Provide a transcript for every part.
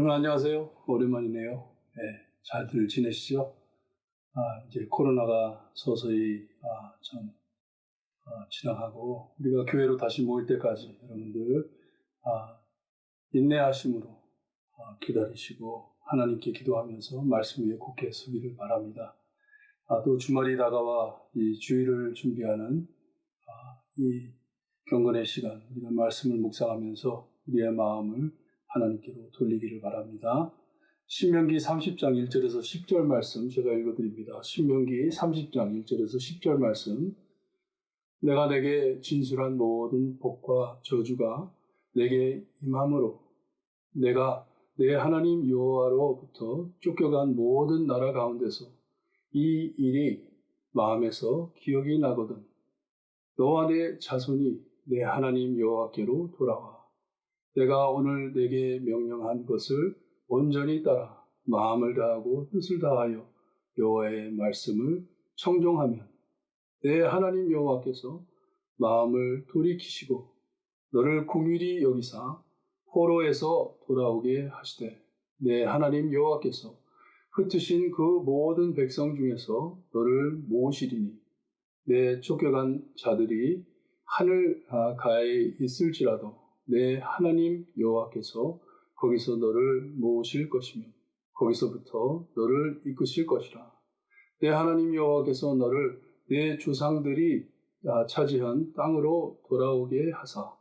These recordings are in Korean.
여러분 안녕하세요. 오랜만이네요. 네, 잘들 지내시죠? 이제 코로나가 서서히 지나가고 우리가 교회로 다시 모일 때까지 여러분들 인내하심으로 기다리시고 하나님께 기도하면서 말씀 위에 굳게 서기를 바랍니다. 또 주말이 다가와 이 주일을 준비하는 이 경건의 시간, 우리가 말씀을 묵상하면서 우리의 마음을 하나님께로 돌리기를 바랍니다. 신명기 30장 1절에서 10절 말씀 제가 읽어드립니다. 신명기 30장 1절에서 10절 말씀. 내가 내게 진술한 모든 복과 저주가 내게 임함으로 내가 내 하나님 여호와로부터 쫓겨간 모든 나라 가운데서 이 일이 마음에서 기억이 나거든 너와 내 자손이 내 하나님 여호와께로 돌아와 내가 오늘 내게 명령한 것을 온전히 따라 마음을 다하고 뜻을 다하여 여호와의 말씀을 청종하면 내 하나님 여호와께서 마음을 돌이키시고 너를 긍휼히 여기사 포로에서 돌아오게 하시되 내 하나님 여호와께서 흩으신 그 모든 백성 중에서 너를 모으시리니 내 쫓겨간 자들이 하늘 가에 있을지라도 내 하나님 여호와께서 거기서 너를 모으실 것이며 거기서부터 너를 이끄실 것이라. 내 하나님 여호와께서 너를 내 조상들이 차지한 땅으로 돌아오게 하사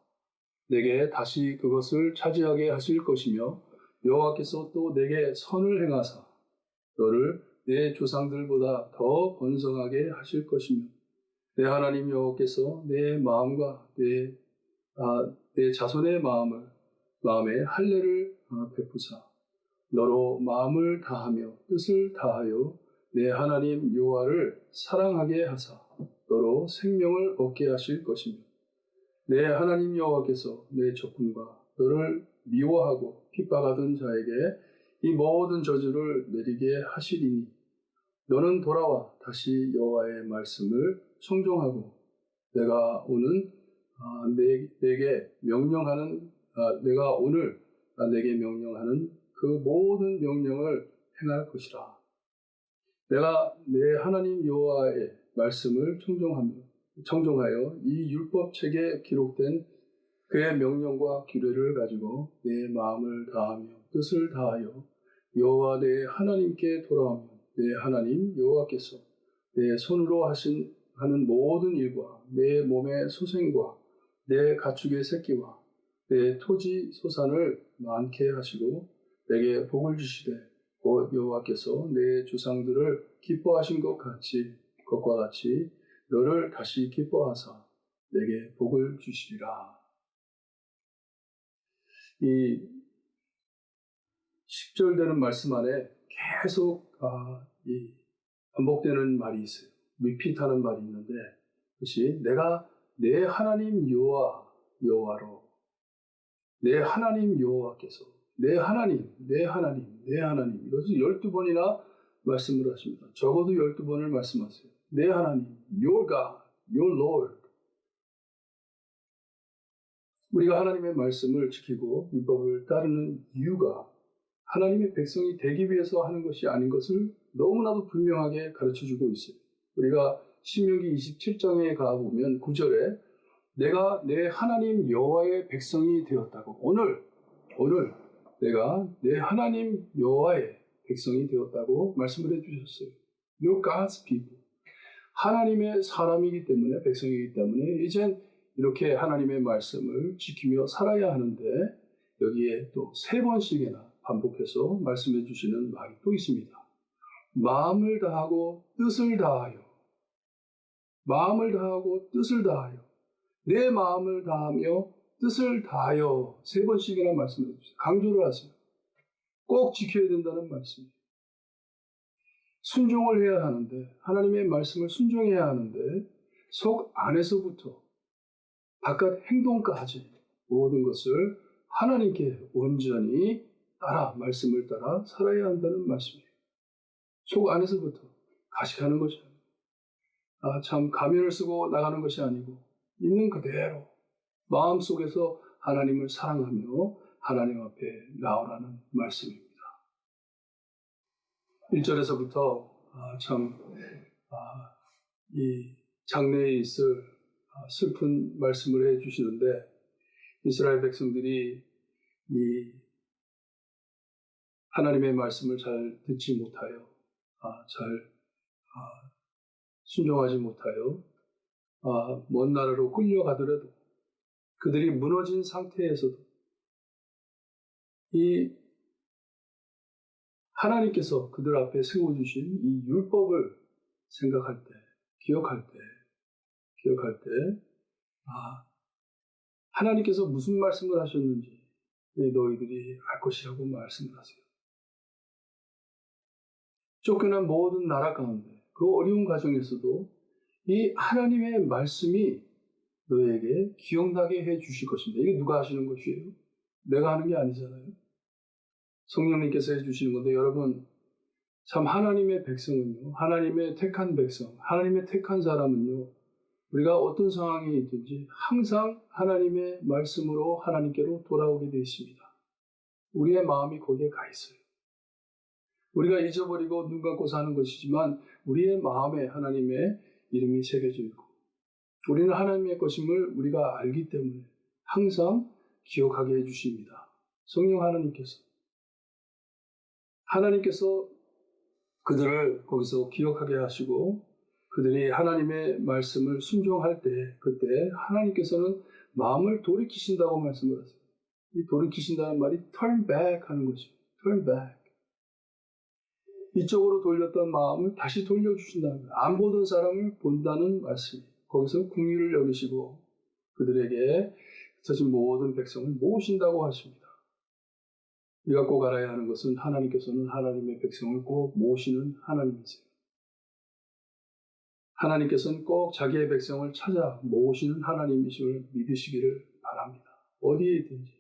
내게 다시 그것을 차지하게 하실 것이며 여호와께서 또 내게 선을 행하사 너를 내 조상들보다 더 번성하게 하실 것이며 내 하나님 여호와께서 내 마음과 내 자손의 마음에 할례를 베푸사 너로 마음을 다하며 뜻을 다하여 내 하나님 여호와를 사랑하게 하사 너로 생명을 얻게 하실 것이며 내 하나님 여호와께서 내 적군과 너를 미워하고 핍박하던 자에게 이 모든 저주를 내리게 하시리니 너는 돌아와 다시 여호와의 말씀을 청종하고 내가 오늘 내게 명령하는 그 모든 명령을 행할 것이라. 내가 내 하나님 여호와의 말씀을 청종하여 이 율법책에 기록된 그의 명령과 규례를 가지고 내 마음을 다하며 뜻을 다하여 여호와 내 하나님께 돌아오면 내 하나님 여호와께서 내 손으로 하는 모든 일과 내 몸의 소생과 내 가축의 새끼와 내 토지 소산을 많게 하시고 내게 복을 주시되 곧 여호와께서 내 조상들을 기뻐하신 것과 같이 너를 다시 기뻐하사 내게 복을 주시리라. 이 10절 되는 말씀 안에 계속 반복되는 말이 있어요. 리핏하는 말이 있는데 그것이 내가 내 하나님 여호와로 내 하나님 여호와께서 내 하나님 이것을 12번이나 말씀을 하십니다. 적어도 12번을 말씀하세요. 내 하나님, your God, your Lord. 우리가 하나님의 말씀을 지키고 율법을 따르는 이유가 하나님의 백성이 되기 위해서 하는 것이 아닌 것을 너무나도 분명하게 가르쳐주고 있어요. 우리가 신명기 27장에 가보면 9절에 내가 내 하나님 여호와의 백성이 되었다고 오늘 내가 내 하나님 여호와의 백성이 되었다고 말씀을 해주셨어요. You're God's people. 하나님의 사람이기 때문에 백성이기 때문에 이젠 이렇게 하나님의 말씀을 지키며 살아야 하는데 여기에 또 3번씩이나 반복해서 말씀해 주시는 말이 또 있습니다. 마음을 다하고 뜻을 다하여 내 마음을 다하며 뜻을 다하여 3번씩이나 말씀해 주세요. 강조를 하세요. 꼭 지켜야 된다는 말씀이에요. 순종을 해야 하는데 하나님의 말씀을 순종해야 하는데 속 안에서부터 바깥 행동까지 모든 것을 하나님께 온전히 말씀을 따라 살아야 한다는 말씀이에요. 속 안에서부터 가식하는 것이 아니고 가면을 쓰고 나가는 것이 아니고 있는 그대로 마음속에서 하나님을 사랑하며 하나님 앞에 나오라는 말씀입니다. 1절에서부터 이 장래에 있을 슬픈 말씀을 해주시는데, 이스라엘 백성들이 이 하나님의 말씀을 잘 듣지 못하여, 잘 순종하지 못하여 먼 나라로 끌려가더라도, 그들이 무너진 상태에서도 이 하나님께서 그들 앞에 세워주신 이 율법을 생각할 때, 기억할 때, 하나님께서 무슨 말씀을 하셨는지 너희들이 알 것이라고 말씀을 하세요. 쫓겨난 모든 나라 가운데, 그 어려운 가정에서도 이 하나님의 말씀이 너에게 기억나게 해 주실 것입니다. 이게 누가 하시는 것이에요? 내가 하는 게 아니잖아요. 성령님께서 해 주시는 건데, 여러분, 참 하나님의 백성은요, 하나님의 택한 백성, 하나님의 택한 사람은요, 우리가 어떤 상황에 있든지 항상 하나님의 말씀으로 하나님께로 돌아오게 되어 있습니다. 우리의 마음이 거기에 가 있어요. 우리가 잊어버리고 눈 감고 사는 것이지만 우리의 마음에 하나님의 이름이 새겨져 있고, 우리는 하나님의 것임을 우리가 알기 때문에 항상 기억하게 해주십니다. 성령 하나님께서 그들을 거기서 기억하게 하시고, 그들이 하나님의 말씀을 순종할 때, 그때 하나님께서는 마음을 돌이키신다고 말씀을 하세요. 이 돌이키신다는 말이 turn back 하는 것이에요. turn back. 이쪽으로 돌렸던 마음을 다시 돌려주신다는 거예요. 안 보던 사람을 본다는 말씀이에요. 거기서 긍휼을 여기시고 그들에게 흩어진 모든 백성을 모으신다고 하십니다. 우리가 꼭 알아야 하는 것은, 하나님께서는 하나님의 백성을 꼭 모으시는 하나님이세요. 하나님께서는 꼭 자기의 백성을 찾아 모으시는 하나님이심을 믿으시기를 바랍니다. 어디에 있든지,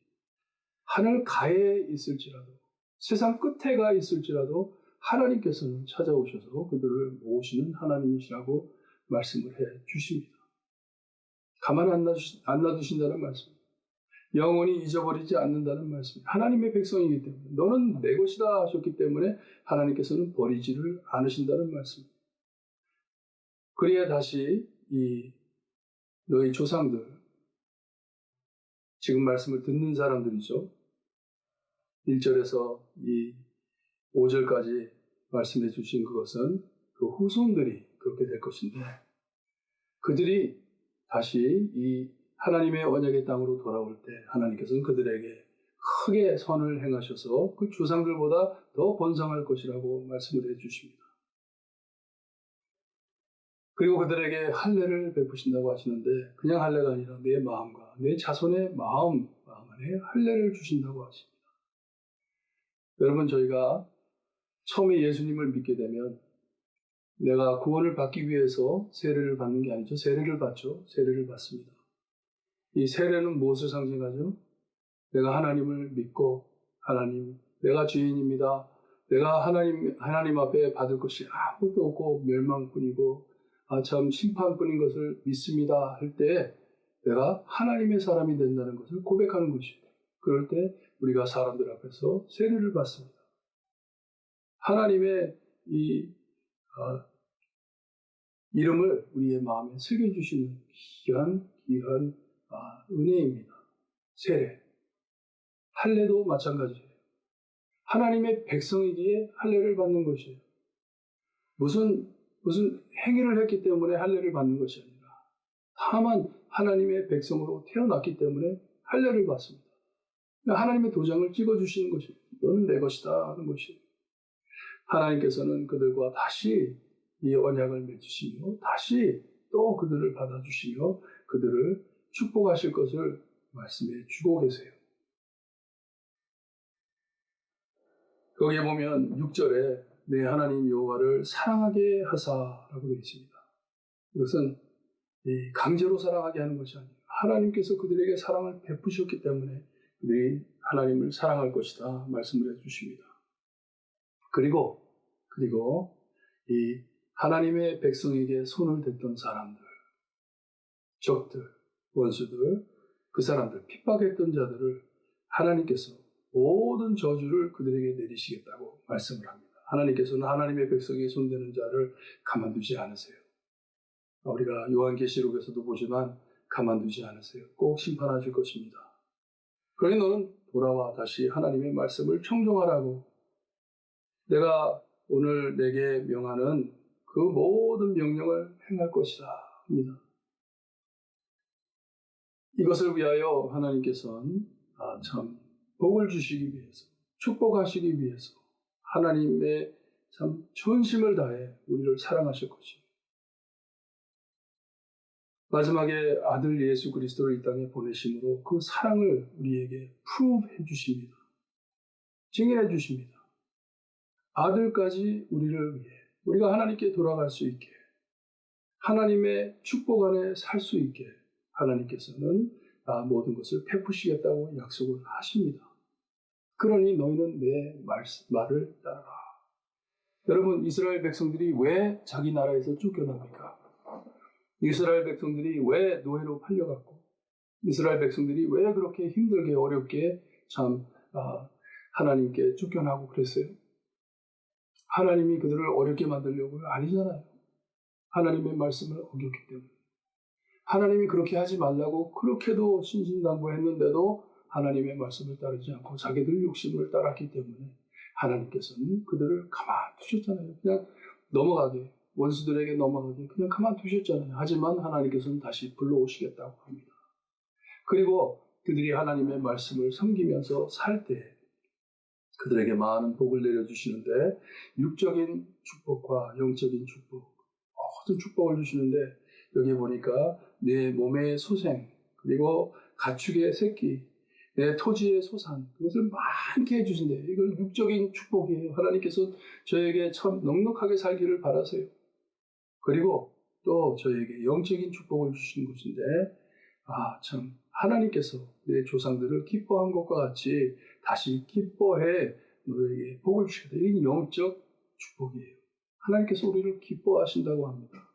하늘 가에 있을지라도, 세상 끝에 가 있을지라도 하나님께서는 찾아오셔서 그들을 모으시는 하나님이시라고 말씀을 해 주십니다. 가만 안 놔두신다는 말씀입니다. 영원히 잊어버리지 않는다는 말씀입니다. 하나님의 백성이기 때문에, 너는 내 것이다 하셨기 때문에 하나님께서는 버리지를 않으신다는 말씀입니다. 그래야 다시 너희 조상들, 지금 말씀을 듣는 사람들이죠. 1절에서 5절까지 말씀해 주신 그것은 그 후손들이 그렇게 될 것인데, 그들이 다시 이 하나님의 언약의 땅으로 돌아올 때 하나님께서는 그들에게 크게 선을 행하셔서 그 조상들보다 더 번성할 것이라고 말씀을 해 주십니다. 그리고 그들에게 할례를 베푸신다고 하시는데, 그냥 할례가 아니라 내 마음과 내 자손의 마음 안에 할례를 주신다고 하십니다. 여러분, 저희가 처음에 예수님을 믿게 되면 내가 구원을 받기 위해서 세례를 받는 게 아니죠. 세례를 받죠. 세례를 받습니다. 이 세례는 무엇을 상징하죠? 내가 하나님을 믿고, 하나님, 내가 죄인입니다. 내가 하나님 앞에 받을 것이 아무것도 없고 멸망뿐이고 참 심판뿐인 것을 믿습니다 할 때 내가 하나님의 사람이 된다는 것을 고백하는 것이에요. 그럴 때 우리가 사람들 앞에서 세례를 받습니다. 하나님의 이름을 우리의 마음에 새겨주시는 귀한 은혜입니다. 세례. 할례도 마찬가지예요. 하나님의 백성이기에 할례를 받는 것이에요. 무슨 행위를 했기 때문에 할례를 받는 것이 아니라 다만 하나님의 백성으로 태어났기 때문에 할례를 받습니다. 하나님의 도장을 찍어주시는 것이에요. 너는 내 것이다 하는 것이에요. 하나님께서는 그들과 다시 이 언약을 맺으시며 다시 또 그들을 받아주시며 그들을 축복하실 것을 말씀해 주고 계세요. 거기에 보면 6절에 내 하나님 여호와를 사랑하게 하사라고 되어 있습니다. 이것은 강제로 사랑하게 하는 것이 아니에요. 하나님께서 그들에게 사랑을 베푸셨기 때문에 그들이 하나님을 사랑할 것이다 말씀을 해주십니다. 그리고 이 하나님의 백성에게 손을 댔던 사람들, 적들, 원수들, 그 사람들, 핍박했던 자들을 하나님께서 모든 저주를 그들에게 내리시겠다고 말씀을 합니다. 하나님께서는 하나님의 백성이 손대는 자를 가만두지 않으세요. 우리가 요한계시록에서도 보지만 가만두지 않으세요. 꼭 심판하실 것입니다. 그러니 너는 돌아와 다시 하나님의 말씀을 청종하라고, 내가 오늘 내게 명하는 그 모든 명령을 행할 것이다 합니다. 이것을 위하여 하나님께서는 참 복을 주시기 위해서, 축복하시기 위해서 하나님의 참 전심을 다해 우리를 사랑하실 것입니다. 마지막에 아들 예수 그리스도를 이 땅에 보내심으로 그 사랑을 우리에게 프루브해 주십니다. 증인해 주십니다. 아들까지 우리를 위해 우리가 하나님께 돌아갈 수 있게, 하나님의 축복 안에 살 수 있게 하나님께서는 모든 것을 베푸시겠다고 약속을 하십니다. 그러니 너희는 내 말을 따르라. 여러분, 이스라엘 백성들이 왜 자기 나라에서 쫓겨납니까? 이스라엘 백성들이 왜 노예로 팔려갔고, 이스라엘 백성들이 왜 그렇게 힘들게 어렵게 참 하나님께 쫓겨나고 그랬어요? 하나님이 그들을 어렵게 만들려고요? 아니잖아요. 하나님의 말씀을 어겼기 때문에. 하나님이 그렇게 하지 말라고 그렇게도 신신당부했는데도 하나님의 말씀을 따르지 않고 자기들 욕심을 따랐기 때문에 하나님께서는 그들을 가만두셨잖아요. 그냥 넘어가게, 원수들에게 넘어가게 그냥 가만두셨잖아요. 하지만 하나님께서는 다시 불러오시겠다고 합니다. 그리고 그들이 하나님의 말씀을 섬기면서 살 때 그들에게 많은 복을 내려주시는데, 육적인 축복과 영적인 축복, 모든 축복을 주시는데, 여기 보니까 내 몸의 소생, 그리고 가축의 새끼, 내 토지의 소산, 그것을 많게 해주신대요. 이건 육적인 축복이에요. 하나님께서 저에게 참 넉넉하게 살기를 바라세요. 그리고 또 저에게 영적인 축복을 주신 것인데, 참 하나님께서 내 조상들을 기뻐한 것과 같이 다시 기뻐해 너에게 복을 주시겠다. 이게 영적 축복이에요. 하나님께서 우리를 기뻐하신다고 합니다.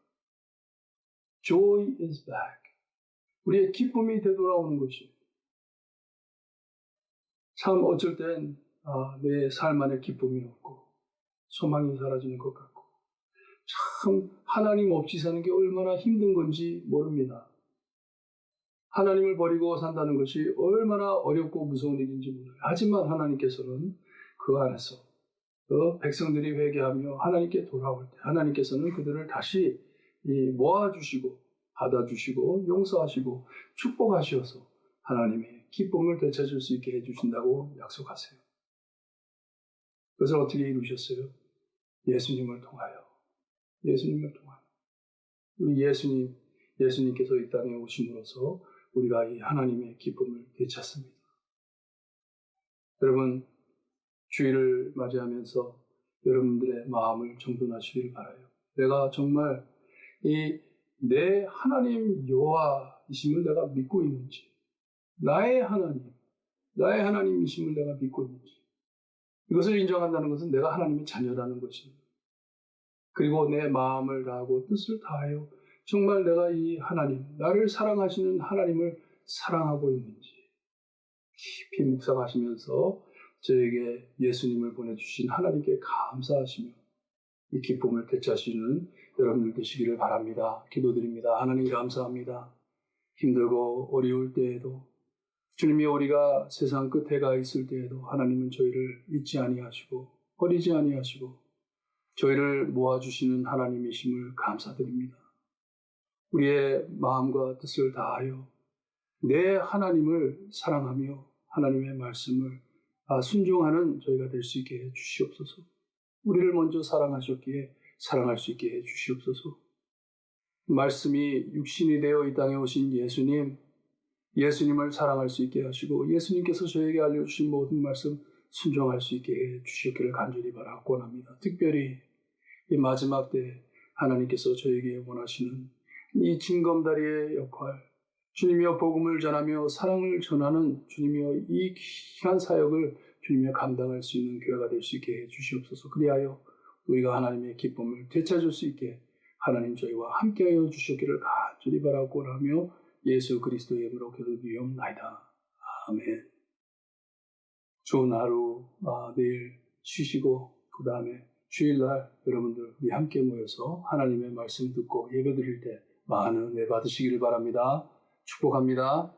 Joy is back. 우리의 기쁨이 되돌아오는 것이. 참 어쩔 땐 내 삶 안에 기쁨이 없고 소망이 사라지는 것 같고, 참 하나님 없이 사는 게 얼마나 힘든 건지 모릅니다. 하나님을 버리고 산다는 것이 얼마나 어렵고 무서운 일인지 몰라요. 하지만 하나님께서는 그 안에서 백성들이 회개하며 하나님께 돌아올 때 하나님께서는 그들을 다시 모아주시고 받아주시고 용서하시고 축복하셔서 하나님의 기쁨을 되찾을 수 있게 해주신다고 약속하세요. 그것을 어떻게 이루셨어요? 예수님을 통하여. 예수님을 통하여. 우리 예수님께서 이 땅에 오심으로써 우리가 이 하나님의 기쁨을 되찾습니다. 여러분, 주일을 맞이하면서 여러분들의 마음을 정돈하시기를 바라요. 내가 정말 내 하나님 여호와이심을 내가 믿고 있는지, 나의 하나님이심을 내가 믿고 있는지, 이것을 인정한다는 것은 내가 하나님의 자녀라는 것입니다. 그리고 내 마음을 다하고 뜻을 다하여 정말 내가 이 하나님, 나를 사랑하시는 하나님을 사랑하고 있는지 깊이 묵상하시면서 저에게 예수님을 보내주신 하나님께 감사하시며 이 기쁨을 되찾으시는 여러분들 되시기를 바랍니다. 기도드립니다. 하나님 감사합니다. 힘들고 어려울 때에도, 주님이 우리가 세상 끝에 가 있을 때에도 하나님은 저희를 잊지 아니하시고 버리지 아니하시고 저희를 모아주시는 하나님이심을 감사드립니다. 우리의 마음과 뜻을 다하여 내 하나님을 사랑하며 하나님의 말씀을 순종하는 저희가 될 수 있게 해 주시옵소서. 우리를 먼저 사랑하셨기에 사랑할 수 있게 해 주시옵소서. 말씀이 육신이 되어 이 땅에 오신 예수님을 사랑할 수 있게 하시고 예수님께서 저에게 알려주신 모든 말씀 순종할 수 있게 해 주셨기를 간절히 바라고 원합니다. 특별히 이 마지막 때 하나님께서 저에게 원하시는 이 징검다리의 역할, 주님이여 복음을 전하며 사랑을 전하는 주님이여 이 귀한 사역을 주님이여 감당할 수 있는 교회가 될 수 있게 해 주시옵소서. 그리하여 우리가 하나님의 기쁨을 되찾을 수 있게 하나님 저희와 함께하여 주셨기를 간절히 바라고 원하며 예수 그리스도의 이름으로 기도드리옵나이다. 아멘. 좋은 하루, 내일 쉬시고 그 다음에 주일날 여러분들 우리 함께 모여서 하나님의 말씀 듣고 예배드릴 때 많은 은혜 받으시기를 바랍니다. 축복합니다.